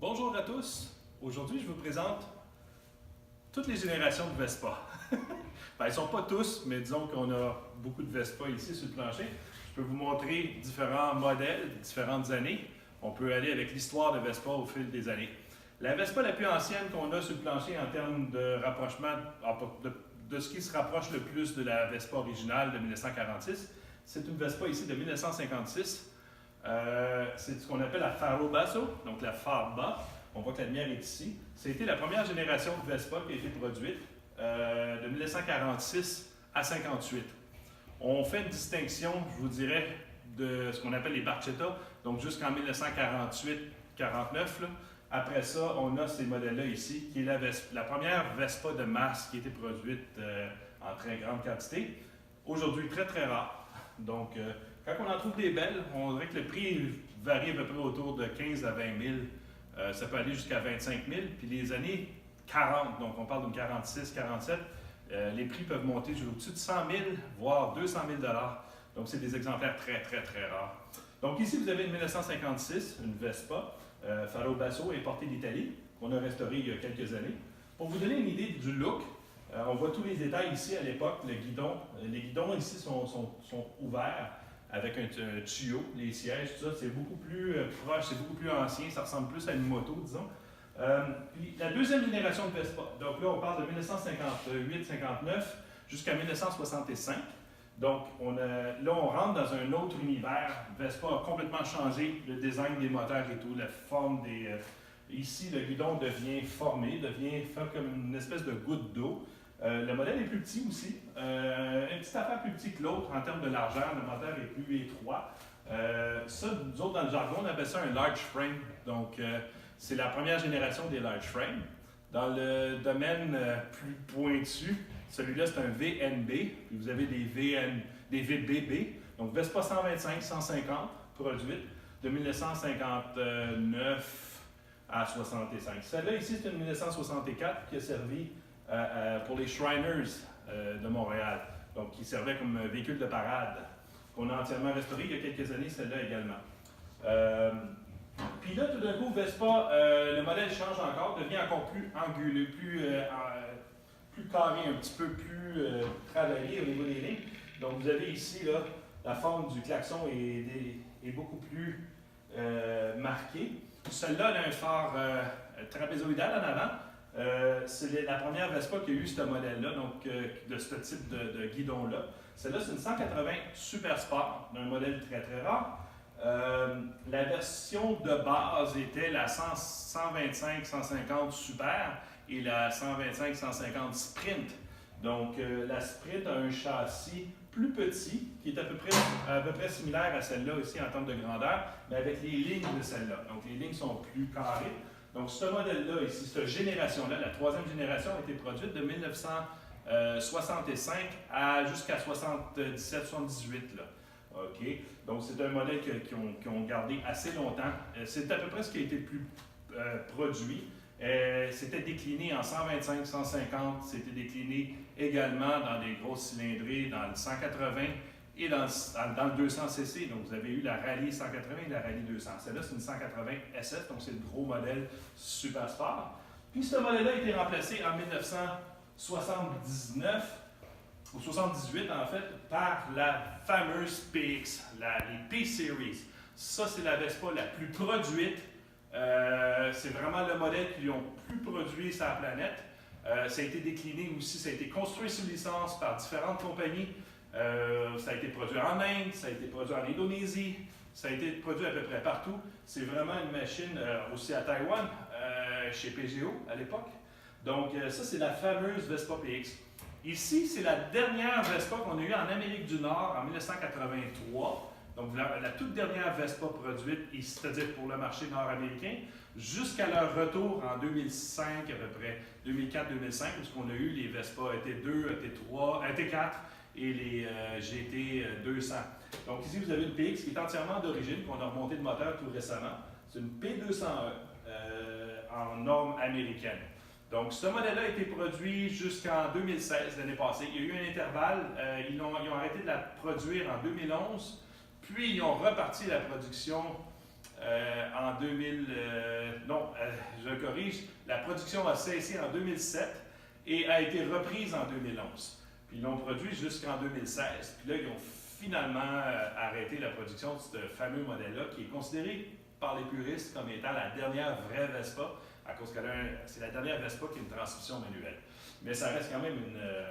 Bonjour à tous. Aujourd'hui, je vous présente toutes les générations de Vespa. Ils ne sont pas tous, mais disons qu'on a beaucoup de Vespa ici sur le plancher. Je peux vous montrer différents modèles, différentes années. On peut aller avec l'histoire de Vespa au fil des années. La Vespa la plus ancienne qu'on a sur le plancher en termes de rapprochement, de ce qui se rapproche le plus de la Vespa originale de 1946, c'est une Vespa ici de 1956. C'est ce qu'on appelle la Faro Basso, donc la phare bas. On voit que la lumière est ici. C'était la première génération de Vespa qui a été produite de 1946 à 58. On fait une distinction, je vous dirais, de ce qu'on appelle les Barchetta, donc jusqu'en 1948-49. Après ça, on a ces modèles-là ici, qui est la première Vespa de masse qui a été produite en très grande quantité. Aujourd'hui, très très rare. Donc, quand on en trouve des belles, on dirait que le prix varie à peu près autour de 15 à 20 000. Ça peut aller jusqu'à 25 000. Puis les années 40, donc on parle d'une 46, 47, les prix peuvent monter au-dessus de 100 000, voire 200 000 $. Donc, c'est des exemplaires très, très, très rares. Donc, ici, vous avez une 1956, une Vespa, Faro Basso, importée d'Italie, qu'on a restaurée il y a quelques années. Pour vous donner une idée du look, on voit tous les détails ici à l'époque, le guidon. Les guidons ici sont ouverts avec un tuyau, les sièges, tout ça, c'est beaucoup plus proche, c'est beaucoup plus ancien, ça ressemble plus à une moto, disons. Puis la deuxième génération de Vespa, donc là on parle de 1958-59 jusqu'à 1965. Donc là on rentre dans un autre univers. Vespa a complètement changé le design des moteurs et tout, la forme des... ici le guidon devient formé, devient fait comme une espèce de goutte d'eau. Le modèle est plus petit aussi, une petite affaire plus petit que l'autre en termes de largeur, le moteur est plus étroit. Ça, nous autres dans le jargon, on appelle ça un large frame. Donc, c'est la première génération des large frames. Dans le domaine plus pointu, celui-là c'est un VNB, puis vous avez des VBB, donc Vespa 125-150 produite de 1959 à 65. Celle-là ici c'est une 1964 qui a servi pour les Shriners de Montréal, donc qui servait comme véhicule de parade, qu'on a entièrement restauré il y a quelques années, celle-là également. Puis là, tout d'un coup, Vespa, le modèle change encore, devient encore plus anguleux, plus carré, un petit peu plus travaillé au niveau des lignes. Donc vous avez ici, là, la forme du klaxon est beaucoup plus marquée. Celle-là, elle a un phare trapézoïdal en avant. C'est la première Vespa qui a eu ce modèle-là, donc de ce type de guidon-là. Celle-là, c'est une 180 Super Sport, un modèle très très rare. La version de base était la 125-150 Super et la 125-150 Sprint. Donc la Sprint a un châssis plus petit, qui est à peu près similaire à celle-là aussi en termes de grandeur, mais avec les lignes de celle-là. Donc les lignes sont plus carrées. Donc, ce modèle-là, ici, cette génération-là, la troisième génération, a été produite de 1965 jusqu'à 77-78. OK? Donc, c'est un modèle qui ont gardé assez longtemps. C'est à peu près ce qui a été le plus produit. C'était décliné en 125, 150. C'était décliné également dans des grosses cylindrées, dans le 180 et dans le 200 cc. Donc, vous avez eu la Rallye 180 et la Rallye 200. Celle-là, c'est une 180 SS, donc c'est le gros modèle super sport. Puis, ce modèle-là a été remplacé en 1979, ou 78 en fait, par la fameuse PX, les P-Series. Ça, c'est la Vespa la plus produite. C'est vraiment le modèle qu'ils ont plus produit sur la planète. Ça a été décliné aussi, ça a été construit sous licence par différentes compagnies. Ça a été produit en Inde, ça a été produit en Indonésie, ça a été produit à peu près partout. C'est vraiment une machine aussi à Taïwan, chez PGO à l'époque. Donc ça, c'est la fameuse Vespa PX. Ici, c'est la dernière Vespa qu'on a eue en Amérique du Nord en 1983. Donc la toute dernière Vespa produite, c'est-à-dire pour le marché nord-américain, jusqu'à leur retour en 2005 à peu près, 2004-2005, où on a eu les Vespa ET2, ET3, ET4, et les GT 200. Donc ici, vous avez une PX qui est entièrement d'origine, qu'on a remonté de moteur tout récemment. C'est une P201 en norme américaine. Donc ce modèle-là a été produit jusqu'en 2016, l'année passée. Il y a eu un intervalle, ils ont arrêté de la produire en 2011, puis ils ont reparti la production en corrige, la production a cessé en 2007 et a été reprise en 2011. Puis ils l'ont produit jusqu'en 2016. Puis là, ils ont finalement arrêté la production de ce fameux modèle-là, qui est considéré par les puristes comme étant la dernière vraie Vespa, à cause que c'est la dernière Vespa qui a une transmission manuelle. Mais ça reste quand même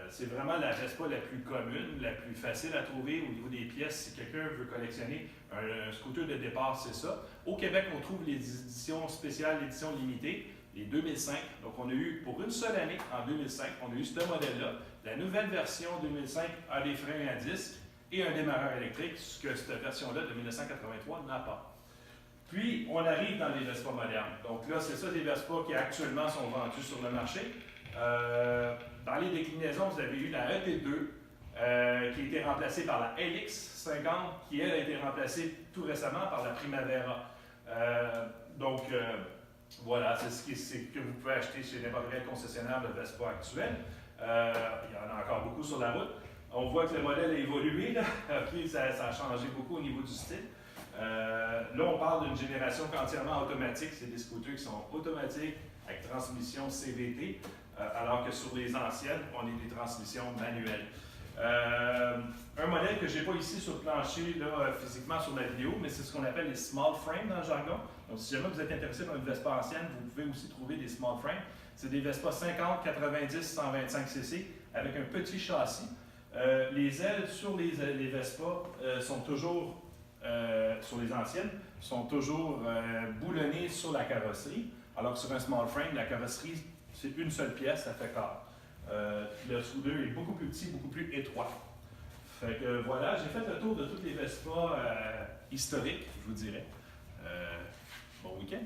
c'est vraiment la Vespa la plus commune, la plus facile à trouver au niveau des pièces. Si quelqu'un veut collectionner un scooter de départ, c'est ça. Au Québec, on trouve les éditions spéciales, l'édition limitée, les 2005. Donc, on a eu, pour une seule année, en 2005, on a eu ce modèle-là. La nouvelle version 2005 a des freins à disque et un démarreur électrique, ce que cette version-là de 1983 n'a pas. Puis, on arrive dans les Vespa modernes. Donc là, c'est ça des Vespa qui actuellement sont vendus sur le marché. Dans les déclinaisons, vous avez eu la EP2 qui a été remplacée par la LX50 qui, elle, a été remplacée tout récemment par la Primavera. Voilà, c'est ce que vous pouvez acheter chez n'importe quel concessionnaire de Vespa actuel. Il y en a encore beaucoup sur la route. On voit que le modèle a évolué, là. Puis ça a changé beaucoup au niveau du style. Là, on parle d'une génération entièrement automatique. C'est des scooters qui sont automatiques avec transmission CVT, alors que sur les anciennes, on est des transmissions manuelles. Un modèle que je n'ai pas ici sur le plancher, là, physiquement sur la vidéo, mais c'est ce qu'on appelle les small frames dans le jargon. Donc, si jamais vous êtes intéressé par une Vespa ancienne, vous pouvez aussi trouver des small frames. C'est des Vespa 50, 90, 125 cc avec un petit châssis. Les ailes sur les Vespa sont toujours, sur les anciennes, sont toujours boulonnées sur la carrosserie, alors que sur un small frame, la carrosserie, c'est une seule pièce, ça fait quart. Le scooter est beaucoup plus petit, beaucoup plus étroit. Fait que voilà, j'ai fait le tour de toutes les Vespa historiques, je vous dirais. Bon week-end!